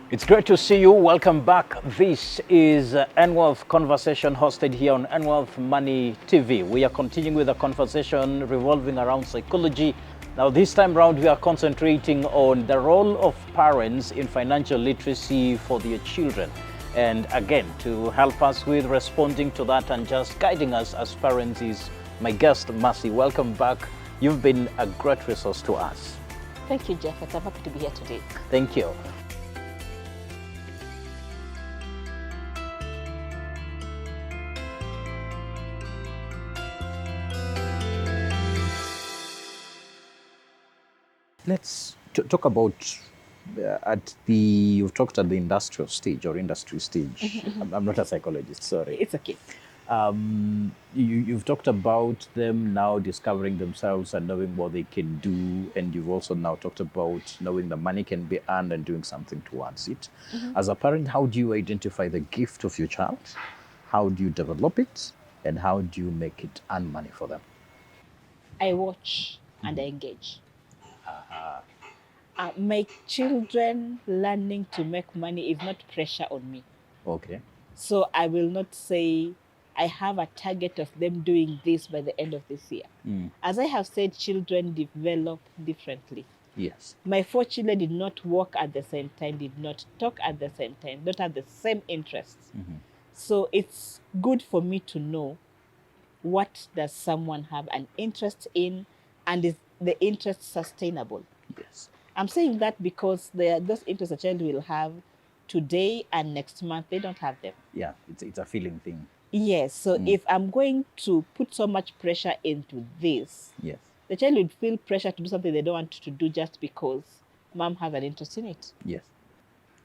It's great to see you. Welcome back. This is N-Wealth Conversation hosted here on N-Wealth Money TV. We are continuing with a conversation revolving around psychology. Now, this time round, we are concentrating on the role of parents in financial literacy for their children. And again, to help us with responding to that and just guiding us as parents is my guest, Mercy. Welcome back. You've been a great resource to us. Thank you, Jeff. I'm happy to be here today. Thank you. Let's talk about you've talked at the industrial stage or industry stage. I'm not a psychologist, sorry. It's okay. You've talked about them now discovering themselves and knowing what they can do. And you've also now talked about knowing the money can be earned and doing something towards it. As a parent, how do you identify the gift of your child? How do you develop it? And how do you make it earn money for them? I watch and I engage. My children learning to make money is not pressure on me. Okay. So I will not say I have a target of them doing this by the end of this year. As I have said, children develop differently. Yes. My 4 children did not walk at the same time, did not talk at the same time, not have the same interests. So it's good for me to know what does someone have an interest in, and is the interest sustainable? Yes. I'm saying that because those interests a child will have today and next month, they don't have them. Yeah, it's a feeling thing. Yes, so if I'm going to put so much pressure into this, Yes. the child would feel pressure to do something they don't want to do just because mom has an interest in it. Yes.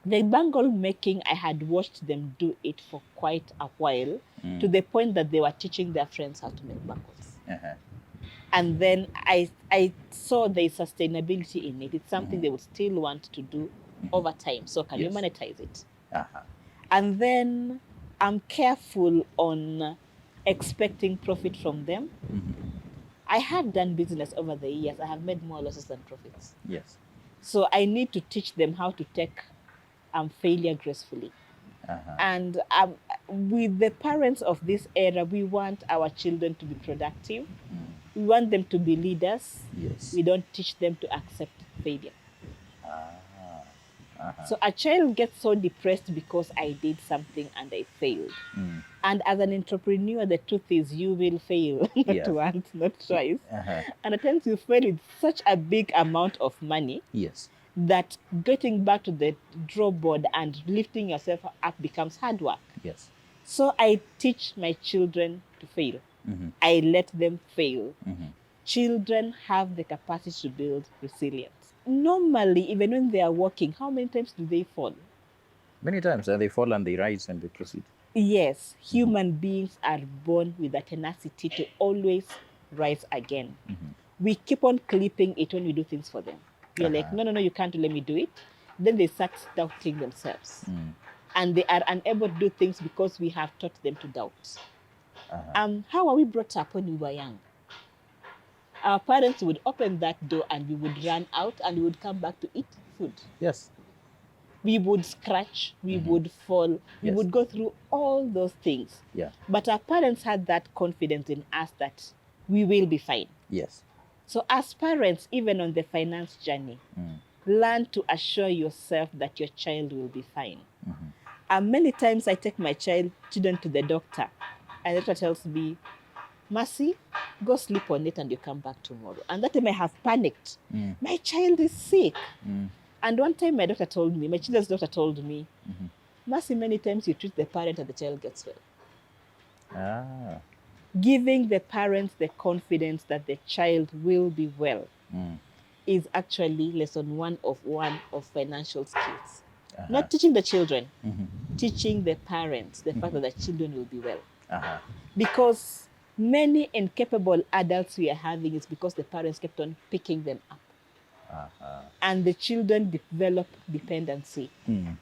The bangle making, I had watched them do it for quite a while, to the point that they were teaching their friends how to make bangles. And then I saw the sustainability in it. It's something they would still want to do over time. So can you monetize it? And then I'm careful on expecting profit from them. I have done business over the years. I have made more losses than profits. Yes. So I need to teach them how to take failure gracefully. And with the parents of this era, we want our children to be productive. We want them to be leaders. Yes. We don't teach them to accept failure. So a child gets so depressed because I did something and I failed. And as an entrepreneur, the truth is you will fail, not once, not twice. And at times you fail with such a big amount of money. Yes. That getting back to the drawing board and lifting yourself up becomes hard work. Yes. So I teach my children to fail. I let them fail. Children have the capacity to build resilience. Normally, even when they are walking, how many times do they fall? Many times they fall and they rise and they proceed. Yes, human beings are born with a tenacity to always rise again. We keep on clipping it when we do things for them. We're like, no, you can't let me do it. Then they start doubting themselves. And they are unable to do things because we have taught them to doubt. How are we brought up when we were young? Our parents would open that door and we would run out and we would come back to eat food. Yes. We would scratch, we would fall, we would go through all those things. Yeah. But our parents had that confidence in us that we will be fine. Yes. So as parents, even on the finance journey, learn to assure yourself that your child will be fine. Many times I take my children to the doctor, and the doctor tells me, Mercy, go sleep on it and you come back tomorrow. And that time I have panicked. My child is sick. And one time my children's doctor told me, Mercy, many times you treat the parent and the child gets well. Giving the parents the confidence that the child will be well is actually lesson one of financial skills. Not teaching the children, teaching the parents the fact that the children will be well. Because many incapable adults we are having is because the parents kept on picking them up. And the children develop dependency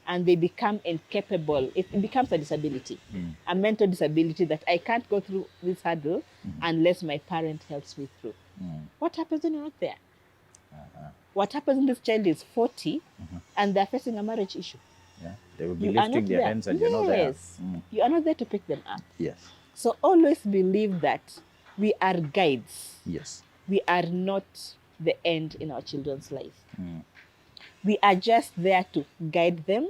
and they become incapable. It becomes a disability, a mental disability that I can't go through this hurdle unless my parent helps me through. What happens when you're not there? What happens when this child is 40 and they're facing a marriage issue? They will be You are lifting not their there. hands and you're not there. Yes. You are not there to pick them up. Yes. So always believe that we are guides. Yes. We are not the end in our children's life. We are just there to guide them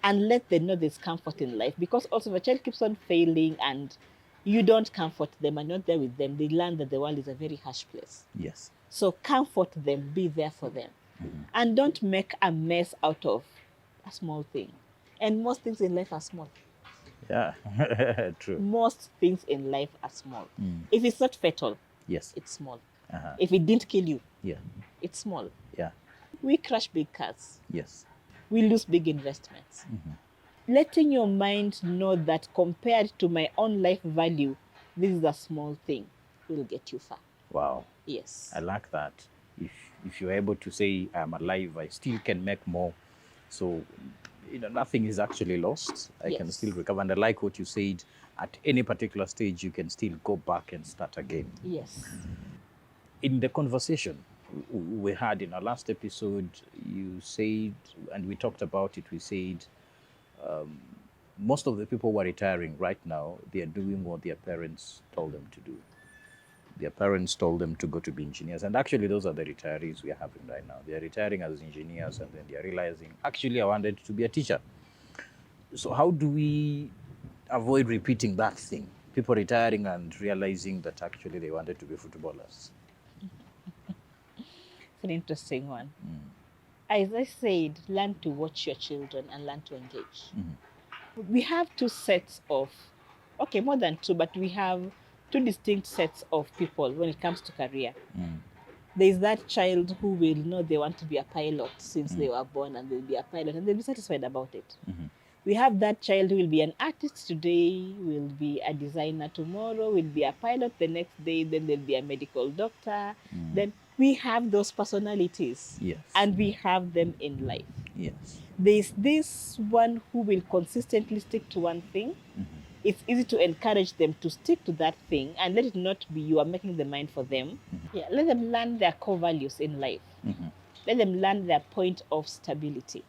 and let them know there's comfort in life. Because also, if a child keeps on failing and you don't comfort them and not there with them, they learn that the world is a very harsh place. Yes. So comfort them, be there for them. And don't make a mess out of a small thing. And most things in life are small. Yeah. True. Most things in life are small. If it's not fatal, Yes. it's small. Uh-huh. If it didn't kill you, Yeah. it's small. Yeah. We crash big cars. Yes. We lose big investments. Letting your mind know that compared to my own life value, this is a small thing will get you far. Wow. Yes. I like that. If you're able to say I'm alive, I still can make more. So, nothing is actually lost. I can Yes. still recover. And I like what you said. At any particular stage, you can still go back and start again. Yes. In the conversation we had in our last episode, you said, and we talked about it, we said most of the people who are retiring right now, they are doing what their parents told them to do. Their parents told them to go to be engineers. And actually, those are the retirees we are having right now. They are retiring as engineers and then they are realizing, actually, I wanted to be a teacher. So, how do we avoid repeating that thing? People retiring and realizing that actually they wanted to be footballers. It's an interesting one. As I said, learn to watch your children and learn to engage. We have two sets of, okay, more than two, but we have two distinct sets of people when it comes to career. There's that child who will know they want to be a pilot since they were born and they'll be a pilot and they'll be satisfied about it. We have that child who will be an artist today, will be a designer tomorrow, will be a pilot the next day, then they'll be a medical doctor. Then we have those personalities. Yes. And we have them in life. Yes. There's this one who will consistently stick to one thing. It's easy to encourage them to stick to that thing and let it not be you are making the mind for them. Yeah, let them learn their core values in life. Let them learn their point of stability.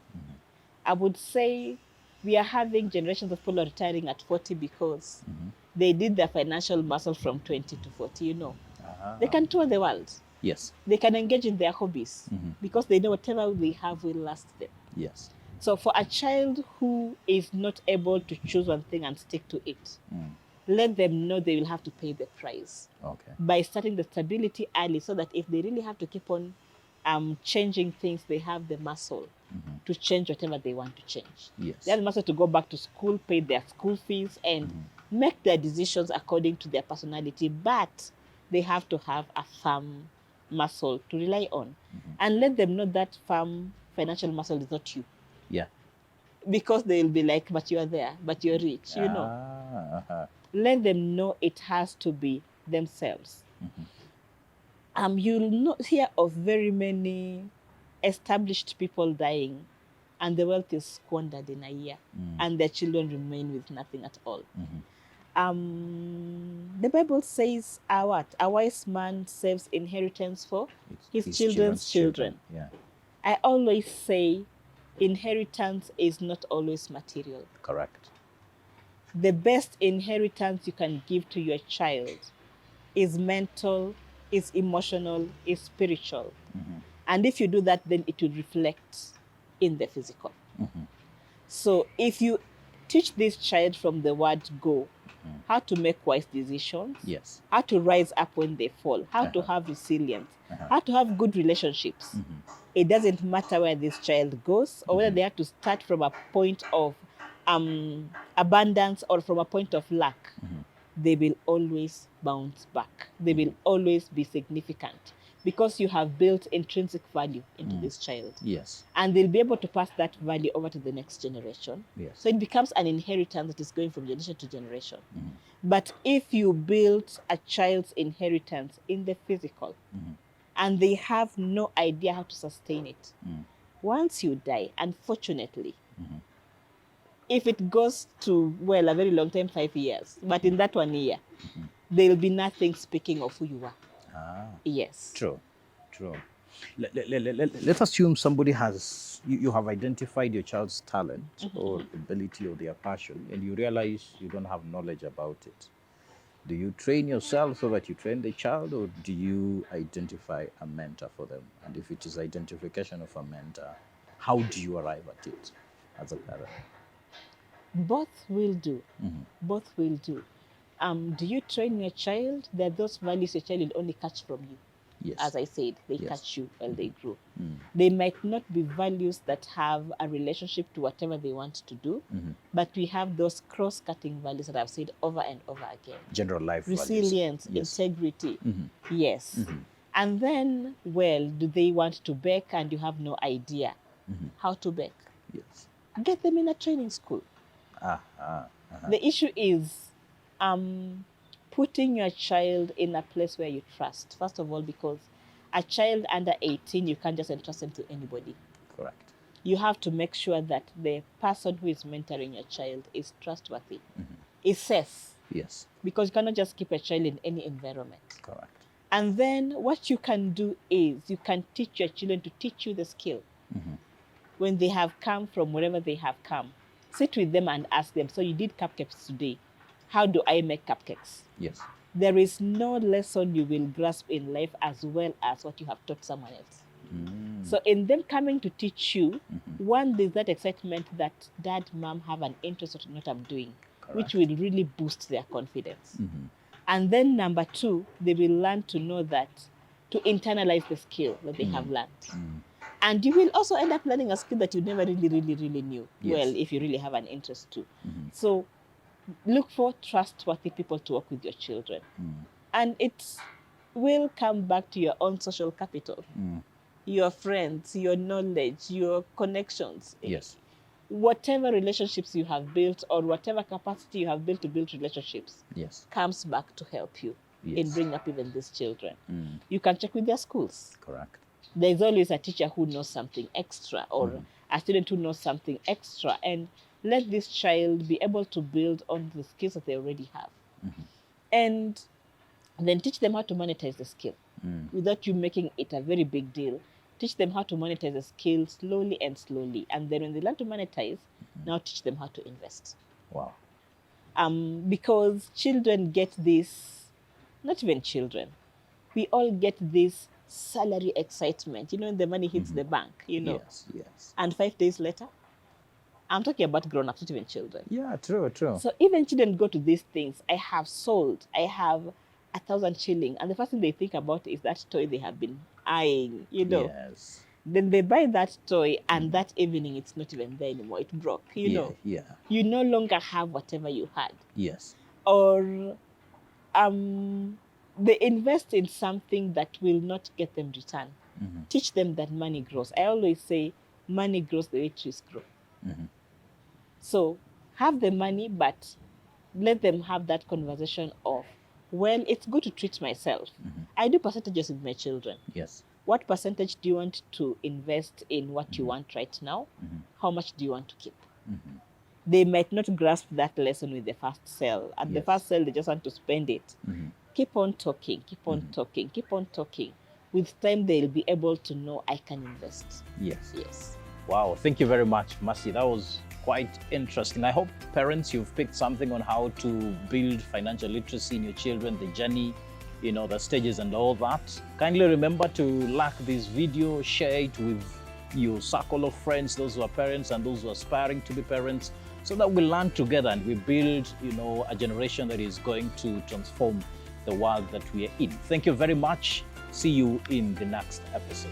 I would say we are having generations of people retiring at 40 because they did their financial muscle from 20 to 40, They can tour the world. Yes. They can engage in their hobbies because they know whatever they have will last them. Yes. So for a child who is not able to choose one thing and stick to it, let them know they will have to pay the price. Okay. By starting the stability early so that if they really have to keep on changing things, they have the muscle to change whatever they want to change. Yes. They have the muscle to go back to school, pay their school fees, and make their decisions according to their personality. But they have to have a firm muscle to rely on. And let them know that firm financial muscle is not you. Yeah. Because they'll be like, but you're there, but you're rich, Let them know it has to be themselves. You'll not hear of very many established people dying and the wealth is squandered in a year and their children remain with nothing at all. The Bible says, a wise man saves inheritance for his children's children. Yeah. I always say inheritance is not always material. Correct. The best inheritance you can give to your child is mental, is emotional, is spiritual. And if you do that, then it will reflect in the physical. So if you teach this child from the word go, how to make wise decisions, Yes. how to rise up when they fall, how to have resilience, how to have good relationships. It doesn't matter where this child goes or whether they have to start from a point of abundance or from a point of lack. They will always bounce back. They will always be significant because you have built intrinsic value into this child. Yes. And they'll be able to pass that value over to the next generation. Yes. So it becomes an inheritance that is going from generation to generation. But if you build a child's inheritance in the physical and they have no idea how to sustain it, once you die, unfortunately, if it goes to, well, a very long time, 5 years, but in that 1 year, there will be nothing speaking of who you are. Ah. Yes. True. True. Let's assume somebody has, you have identified your child's talent or ability or their passion, and you realize you don't have knowledge about it. Do you train yourself so that you train the child, or do you identify a mentor for them? And if it is identification of a mentor, how do you arrive at it as a parent? Both will do. Both will do. Do you train your child? There are those values your child will only catch from you. Yes. As I said, they Yes. catch you while they grow. They might not be values that have a relationship to whatever they want to do, but we have those cross-cutting values that I've said over and over again. General life Resilience, values. Yes. integrity. Yes. And then, well, do they want to bake and you have no idea how to bake? Yes. Get them in a training school. The issue is putting your child in a place where you trust. First of all, because a child under 18, you can't just entrust them to anybody. Correct. You have to make sure that the person who is mentoring your child is trustworthy, is safe. Yes. Because you cannot just keep a child in any environment. Correct. And then what you can do is you can teach your children to teach you the skill. When they have come from wherever they have come, sit with them and ask them, so you did cupcakes today. How do I make cupcakes? Yes. There is no lesson you will grasp in life as well as what you have taught someone else. So in them coming to teach you, one, there's that excitement that dad, mom have an interest in what I'm doing, which will really boost their confidence. And then number two, they will learn to know that, to internalize the skill that they have learned. And you will also end up learning a skill that you never really knew. Yes. Well, if you really have an interest to. So look for trustworthy people to work with your children. And it will come back to your own social capital. Your friends, your knowledge, your connections. Yes. Whatever relationships you have built or whatever capacity you have built to build relationships Yes. comes back to help you in Yes. bringing up even these children. You can check with their schools. Correct. There's always a teacher who knows something extra or a student who knows something extra, and let this child be able to build on the skills that they already have. And then teach them how to monetize the skill without you making it a very big deal. Teach them how to monetize the skill slowly and slowly. And then when they learn to monetize, now teach them how to invest. Wow. Because children get this, not even children, we all get this salary excitement, when the money hits the bank, Yes. Yes. and 5 days later, I'm talking about grown-ups, not even children. Yeah, true. So even children go to these things. I have 1,000 shilling, and the first thing they think about is that toy they have been eyeing, Yes. Then they buy that toy, and that evening it's not even there anymore. It broke, Yeah. You no longer have whatever you had. Yes. Or they invest in something that will not get them return. Teach them that money grows. I always say money grows the way trees grow. So have the money, but let them have that conversation of, well, it's good to treat myself. I do percentages with my children. Yes. What percentage do you want to invest in what you want right now? How much do you want to keep? They might not grasp that lesson with the first sale. At the first sale, they just want to spend it. Keep on talking, keep on talking, keep on talking. With time, they'll be able to know I can invest. Yes. Yes. Wow. Thank you very much, Mercy. That was quite interesting. I hope parents, you've picked something on how to build financial literacy in your children, the journey, the stages and all that. Kindly remember to like this video, share it with your circle of friends, those who are parents and those who are aspiring to be parents, so that we learn together and we build, a generation that is going to transform the world that we are in. Thank you very much. See you in the next episode.